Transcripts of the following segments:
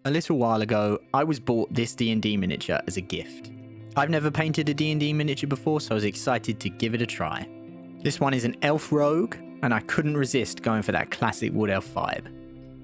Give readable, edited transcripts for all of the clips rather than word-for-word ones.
A little while ago, I was bought this D&D miniature as a gift. I've never painted a D&D miniature before, so I was excited to give it a try. This one is an elf rogue, and I couldn't resist going for that classic wood elf vibe.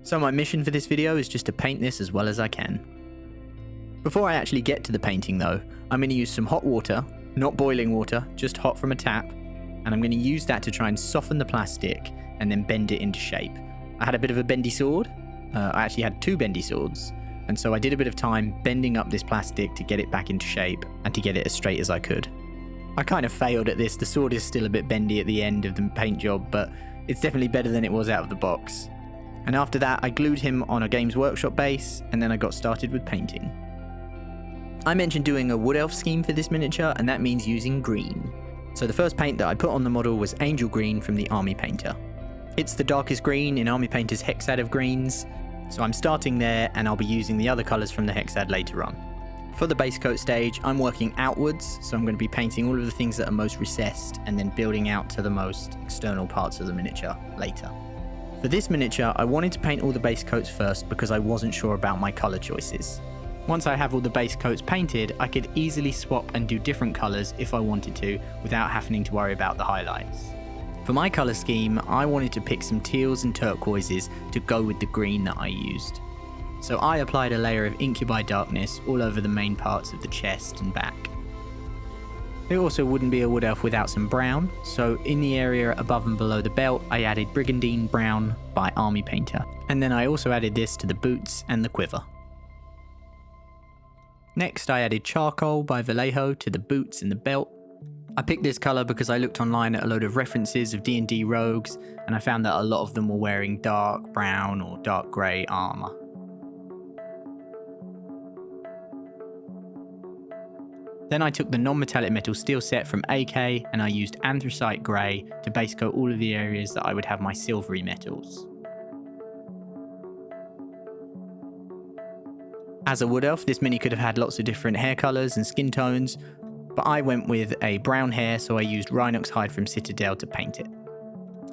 So my mission for this video is just to paint this as well as I can. Before I actually get to the painting though, I'm going to use some hot water, not boiling water, just hot from a tap, and I'm going to use that to try and soften the plastic and then bend it into shape. I had a bit of a bendy sword. I actually had two bendy swords, and so I did a bit of time bending up this plastic to get it back into shape and to get it as straight as I could. I kind of failed at this. The sword is still a bit bendy at the end of the paint job, but it's definitely better than it was out of the box. And after that, I glued him on a Games Workshop base, and then I got started with painting. I mentioned doing a wood elf scheme for this miniature, and that means using green. So the first paint that I put on the model was Angel Green from the Armypainter. It's the darkest green in Armypainter's hexad of greens, so I'm starting there and I'll be using the other colours from the hexad later on. For the base coat stage, I'm working outwards, so I'm going to be painting all of the things that are most recessed and then building out to the most external parts of the miniature later. For this miniature, I wanted to paint all the base coats first because I wasn't sure about my colour choices. Once I have all the base coats painted, I could easily swap and do different colours if I wanted to without having to worry about the highlights. For my colour scheme, I wanted to pick some teals and turquoises to go with the green that I used. So I applied a layer of Incubi Darkness all over the main parts of the chest and back. It also wouldn't be a wood elf without some brown, so in the area above and below the belt I added Brigandine Brown by Armypainter, and then I also added this to the boots and the quiver. Next I added Charcoal by Vallejo to the boots and the belt. I picked this colour because I looked online at a load of references of D&D rogues, and I found that a lot of them were wearing dark brown or dark grey armour. Then I took the non-metallic metal steel set from AK and I used anthracite grey to base coat all of the areas that I would have my silvery metals. As a wood elf, this mini could have had lots of different hair colours and skin tones, but I went with a brown hair, so I used Rhinox hide from Citadel to paint it.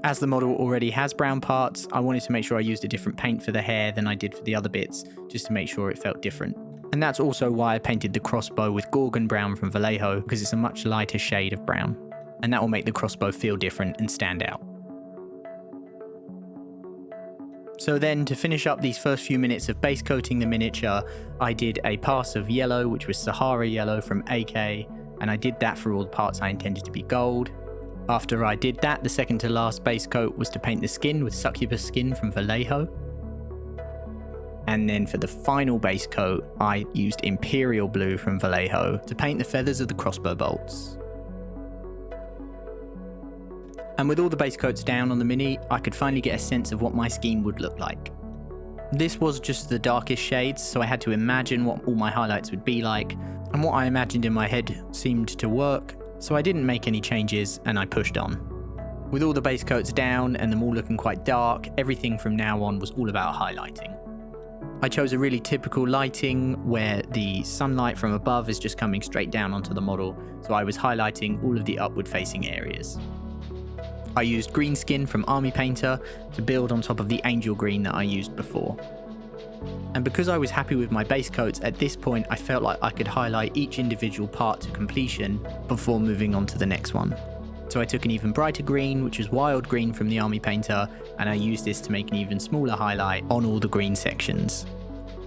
As the model already has brown parts, I wanted to make sure I used a different paint for the hair than I did for the other bits, just to make sure it felt different. And that's also why I painted the crossbow with Gorgon Brown from Vallejo, because it's a much lighter shade of brown, and that will make the crossbow feel different and stand out. So then, to finish up these first few minutes of base coating the miniature, I did a pass of yellow, which was Sahara Yellow from AK, and I did that for all the parts I intended to be gold. After I did that, the second to last base coat was to paint the skin with Succubus Skin from Vallejo. And then for the final base coat, I used Imperial Blue from Vallejo to paint the feathers of the crossbow bolts. And with all the base coats down on the mini, I could finally get a sense of what my scheme would look like. This was just the darkest shades, so I had to imagine what all my highlights would be like, and what I imagined in my head seemed to work, so I didn't make any changes and I pushed on. With all the base coats down and them all looking quite dark, everything from now on was all about highlighting. I chose a really typical lighting where the sunlight from above is just coming straight down onto the model, so I was highlighting all of the upward facing areas. I used green skin from Armypainter to build on top of the angel green that I used before. And because I was happy with my base coats, at this point I felt like I could highlight each individual part to completion before moving on to the next one. So I took an even brighter green, which is Wild Green from the Armypainter, and I used this to make an even smaller highlight on all the green sections.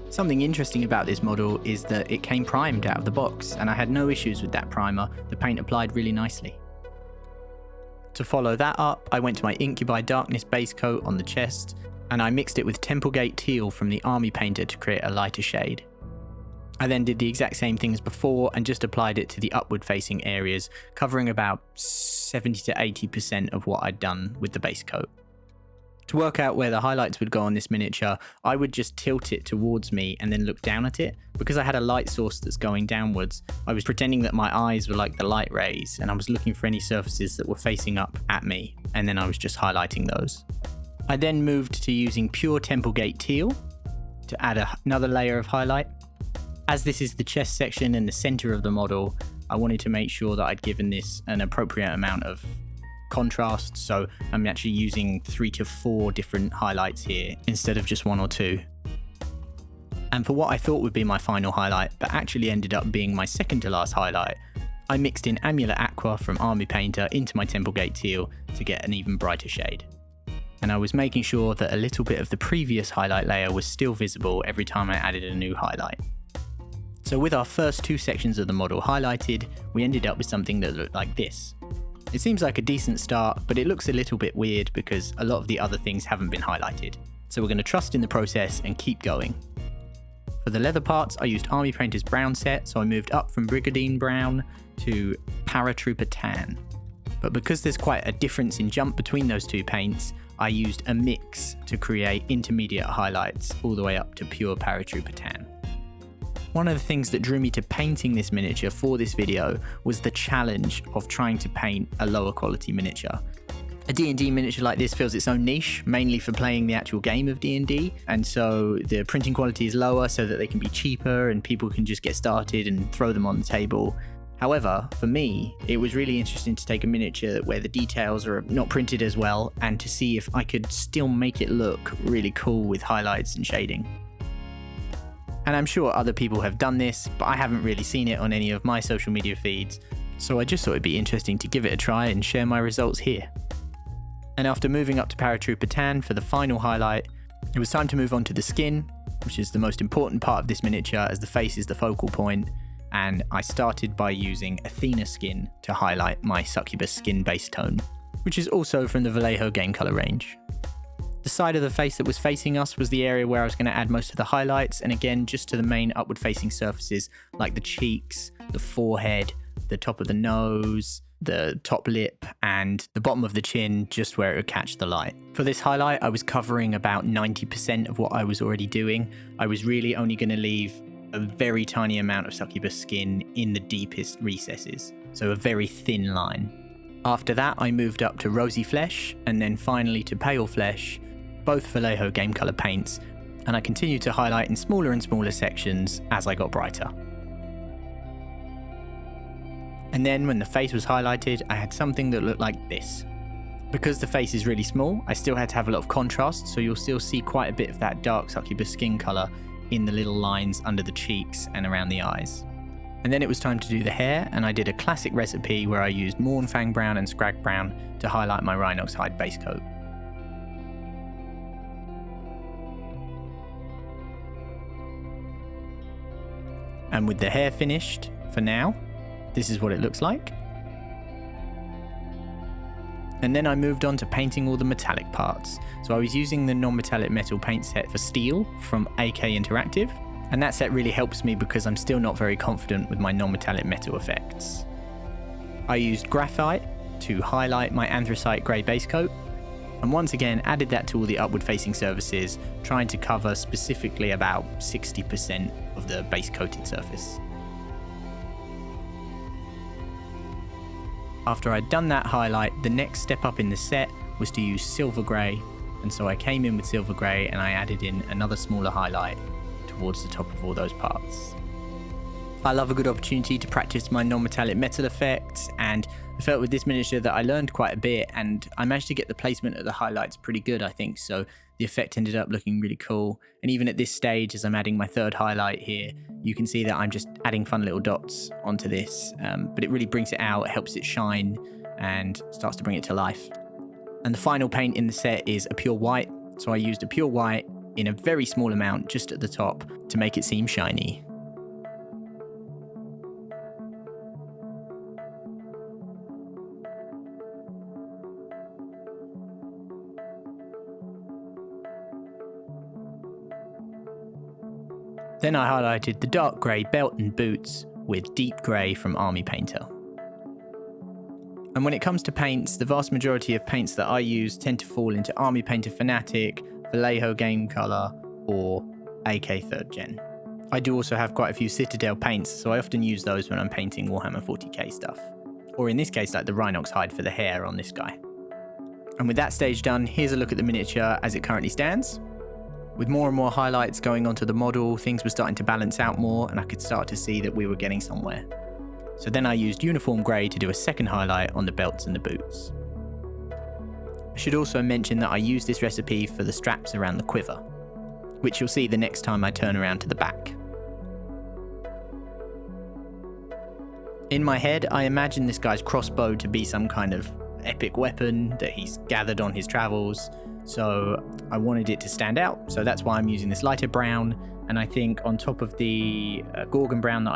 Something interesting about this model is that it came primed out of the box, and I had no issues with that primer. The paint applied really nicely. To follow that up, I went to my Incubi Darkness base coat on the chest, and I mixed it with Templegate Teal from the Armypainter to create a lighter shade. I then did the exact same thing as before and just applied it to the upward facing areas, covering about 70 to 80% of what I'd done with the base coat. To work out where the highlights would go on this miniature, I would just tilt it towards me and then look down at it. Because I had a light source that's going downwards, I was pretending that my eyes were like the light rays, and I was looking for any surfaces that were facing up at me, and then I was just highlighting those. I then moved to using pure Templegate Teal to add another layer of highlight. As this is the chest section and the center of the model, I wanted to make sure that I'd given this an appropriate amount of contrast, so I'm actually using 3 to 4 different highlights here instead of just 1 or 2. And for what I thought would be my final highlight, but actually ended up being my second to last highlight, I mixed in Amulet Aqua from Armypainter into my Templegate Teal to get an even brighter shade. And I was making sure that a little bit of the previous highlight layer was still visible every time I added a new highlight. So with our first two sections of the model highlighted, we ended up with something that looked like this. It seems like a decent start, but it looks a little bit weird because a lot of the other things haven't been highlighted. So we're going to trust in the process and keep going. For the leather parts, I used Armypainter's brown set, so I moved up from Brigandine Brown to Paratrooper Tan. But because there's quite a difference in jump between those two paints, I used a mix to create intermediate highlights all the way up to pure Paratrooper Tan. One of the things that drew me to painting this miniature for this video was the challenge of trying to paint a lower quality miniature. A D&D miniature like this fills its own niche, mainly for playing the actual game of D&D, and so the printing quality is lower so that they can be cheaper and people can just get started and throw them on the table. However, for me, it was really interesting to take a miniature where the details are not printed as well and to see if I could still make it look really cool with highlights and shading. And I'm sure other people have done this, but I haven't really seen it on any of my social media feeds, so I just thought it'd be interesting to give it a try and share my results here. And after moving up to Paratrooper Tan for the final highlight, it was time to move on to the skin, which is the most important part of this miniature as the face is the focal point, and I started by using Athena skin to highlight my succubus skin base tone, which is also from the Vallejo game color range. The side of the face that was facing us was the area where I was going to add most of the highlights, and again just to the main upward facing surfaces like the cheeks, the forehead, the top of the nose, the top lip and the bottom of the chin, just where it would catch the light. For this highlight, I was covering about 90% of what I was already doing. I was really only going to leave a very tiny amount of succubus skin in the deepest recesses, so a very thin line. After that, I moved up to rosy flesh and then finally to pale flesh, both Vallejo game color paints, and I continued to highlight in smaller and smaller sections as I got brighter. And then when the face was highlighted, I had something that looked like this. Because the face is really small, I still had to have a lot of contrast, so you'll still see quite a bit of that dark succubus skin colour in the little lines under the cheeks and around the eyes. And then it was time to do the hair, and I did a classic recipe where I used Mournfang Brown and Scrag Brown to highlight my Rhinox hide base coat. And with the hair finished, for now, this is what it looks like. And then I moved on to painting all the metallic parts. So I was using the non-metallic metal paint set for steel from Akinteractive, and that set really helps me because I'm still not very confident with my non-metallic metal effects. I used graphite to highlight my anthracite grey base coat, and once again added that to all the upward facing surfaces, trying to cover specifically about 60% of the base coated surface. After I'd done that highlight, the next step up in the set was to use silver grey, and so I came in with silver grey and I added in another smaller highlight towards the top of all those parts. I love a good opportunity to practice my non-metallic metal effects, and I felt with this miniature that I learned quite a bit, and I managed to get the placement of the highlights pretty good, I think, so the effect ended up looking really cool. And even at this stage, as I'm adding my third highlight here, you can see that I'm just adding fun little dots onto this, but it really brings it out, it helps it shine, and starts to bring it to life. And the final paint in the set is a pure white, so I used a pure white in a very small amount just at the top to make it seem shiny. Then I highlighted the dark grey belt and boots with deep grey from Armypainter. And when it comes to paints, the vast majority of paints that I use tend to fall into Armypainter Fanatic, Vallejo Game Color, or AK 3rd Gen. I do also have quite a few Citadelpaints, so I often use those when I'm painting Warhammer 40k stuff. Or in this case, like the Rhinox hide for the hair on this guy. And with that stage done, here's a look at the miniature as it currently stands. With more and more highlights going onto the model, things were starting to balance out more and I could start to see that we were getting somewhere. So then I used Uniform Grey to do a second highlight on the belts and the boots. I should also mention that I used this recipe for the straps around the quiver. which you'll see the next time I turn around to the back. In my head, I imagine this guy's crossbow to be some kind of epic weapon that he's gathered on his travels, so I wanted it to stand out, so that's why I'm using this lighter brown, and I think on top of the Gorgon brown that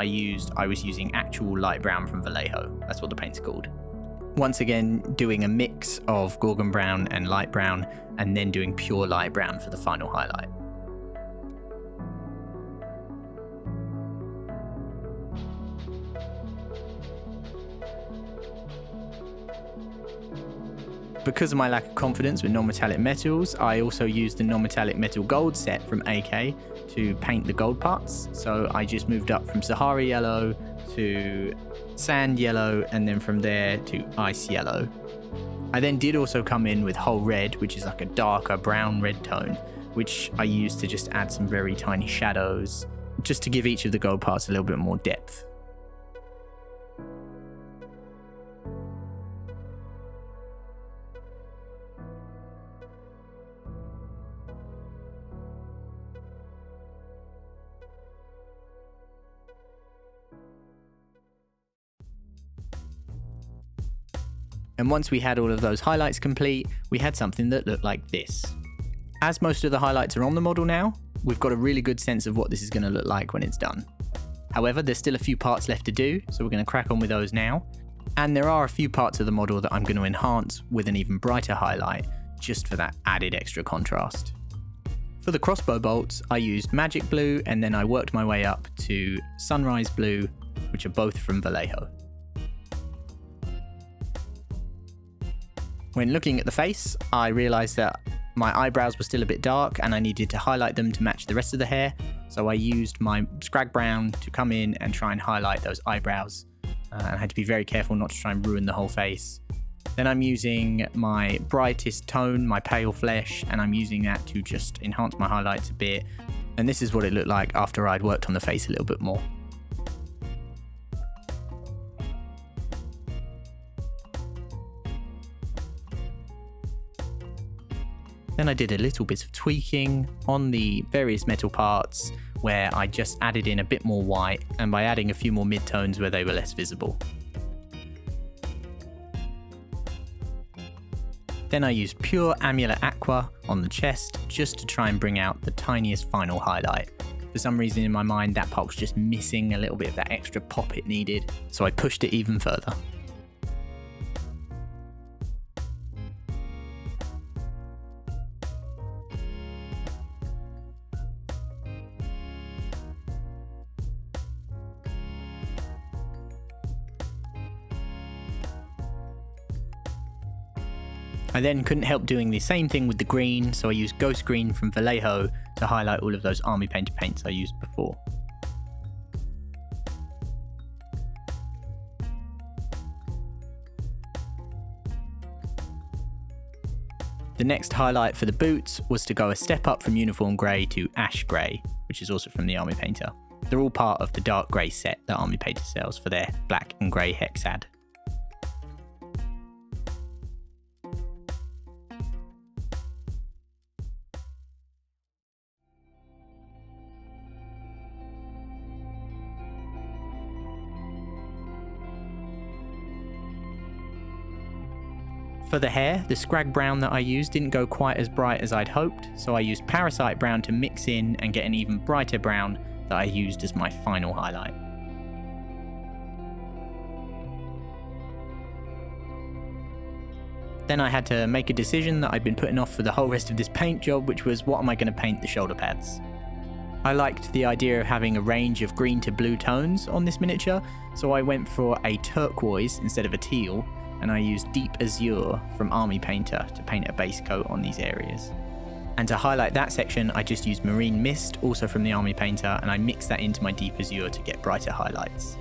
I was using actual light brown from Vallejo. That's what the paint's called. Once again, doing a mix of Gorgon brown and light brown, and then doing pure light brown for the final highlight. Because of my lack of confidence with non-metallic metals, I also used the non-metallic metal gold set from AK to paint the gold parts. So I just moved up from Sahara yellow to sand yellow, and then from there to ice yellow. I then did also come in with whole red, which is like a darker brown red tone, which I used to just add some very tiny shadows, just to give each of the gold parts a little bit more depth. And once we had all of those highlights complete, we had something that looked like this. As most of the highlights are on the model now, we've got a really good sense of what this is going to look like when it's done. However, there's still a few parts left to do, so we're going to crack on with those now. And there are a few parts of the model that I'm going to enhance with an even brighter highlight, just for that added extra contrast. For the crossbow bolts, I used magic blue, and then I worked my way up to sunrise blue, which are both from Vallejo. When looking at the face, I realised that my eyebrows were still a bit dark and I needed to highlight them to match the rest of the hair, so I used my scrag brown to come in and try and highlight those eyebrows. And I had to be very careful not to try and ruin the whole face. Then I'm using my brightest tone, my pale flesh, and I'm using that to just enhance my highlights a bit. And this is what it looked like after I'd worked on the face a little bit more. Then I did a little bit of tweaking on the various metal parts where I just added in a bit more white, and by adding a few more mid-tones where they were less visible. Then I used pure Amulet Aqua on the chest just to try and bring out the tiniest final highlight. For some reason in my mind that part was just missing a little bit of that extra pop it needed, so I pushed it even further. I then couldn't help doing the same thing with the green, so I used Ghost Green from Vallejo to highlight all of those armypainter paints I used before. The next highlight for the boots was to go a step up from uniform grey to ash grey, which is also from the Armypainter. They're all part of the dark grey set that Armypainter sells for their black and grey hexad. For the hair, the scrag brown that I used didn't go quite as bright as I'd hoped, so I used parasite brown to mix in and get an even brighter brown that I used as my final highlight. Then I had to make a decision that I'd been putting off for the whole rest of this paint job, which was what am I going to paint the shoulder pads. I liked the idea of having a range of green to blue tones on this miniature, so I went for a turquoise instead of a teal, and I used Deep Azure from Armypainter to paint a base coat on these areas. And to highlight that section, I just used Marine Mist, also from the Armypainter, and I mixed that into my Deep Azure to get brighter highlights.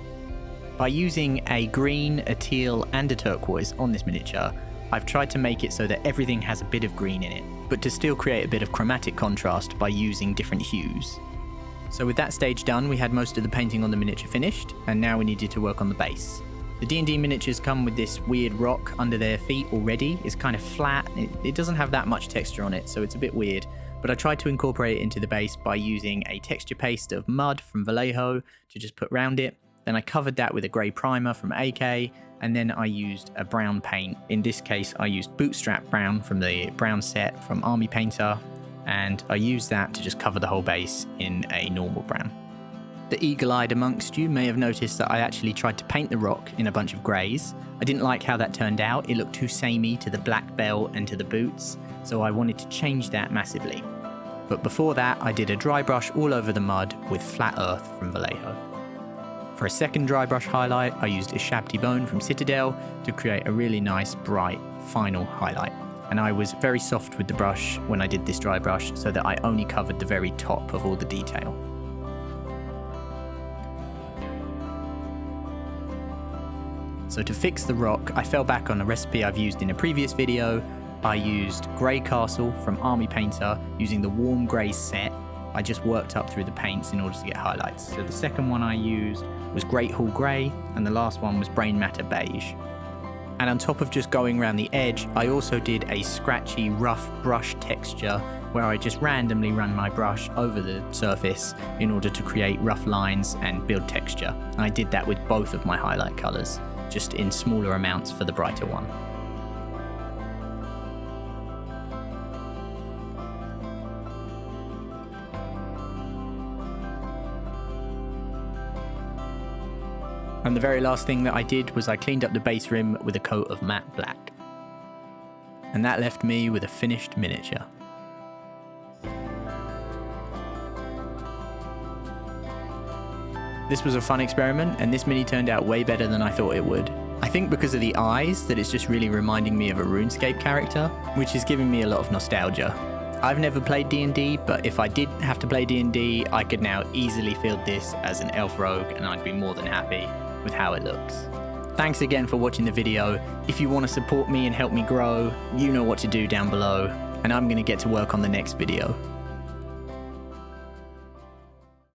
By using a green, a teal, and a turquoise on this miniature, I've tried to make it so that everything has a bit of green in it, but to still create a bit of chromatic contrast by using different hues. So with that stage done, we had most of the painting on the miniature finished, and now we needed to work on the base. The D&D miniatures come with this weird rock under their feet already. It's kind of flat, it doesn't have that much texture on it, so it's a bit weird. but I tried to incorporate it into the base by using a texture paste of mud from Vallejo to just put around it. Then I covered that with a grey primer from AK, and then I used a brown paint. In this case, I used Bootstrap Brown from the brown set from Armypainter, and I used that to just cover the whole base in a normal brown. The eagle-eyed amongst you may have noticed that I actually tried to paint the rock in a bunch of greys. I didn't like how that turned out. It looked too samey to the black belt and to the boots, so I wanted to change that massively. But before that, I did a dry brush all over the mud with Flat Earth from Vallejo. For a second dry brush highlight, I used a Shabty Bone from Citadel to create a really nice, bright, final highlight. And I was very soft with the brush when I did this dry brush so that I only covered the very top of all the detail. So to fix the rock, I fell back on a recipe I've used in a previous video. I used Grey Castle from Armypainter using the warm grey set. I just worked up through the paints in order to get highlights. So the second one I used was Great Hall Grey, and the last one was Brain Matter Beige. And on top of just going around the edge, I also did a scratchy, rough brush texture where I just randomly ran my brush over the surface in order to create rough lines and build texture. And I did that with both of my highlight colours, just in smaller amounts for the brighter one. And the very last thing that I did was I cleaned up the base rim with a coat of matte black. And that left me with a finished miniature. This was a fun experiment, and this mini turned out way better than I thought it would. I think because of the eyes, that it's just really reminding me of a RuneScape character, which is giving me a lot of nostalgia. I've never played D&D, but if I did have to play D&D, I could now easily field this as an elf rogue, and I'd be more than happy with how it looks. Thanks again for watching the video. If you want to support me and help me grow, you know what to do down below, and I'm going to get to work on the next video.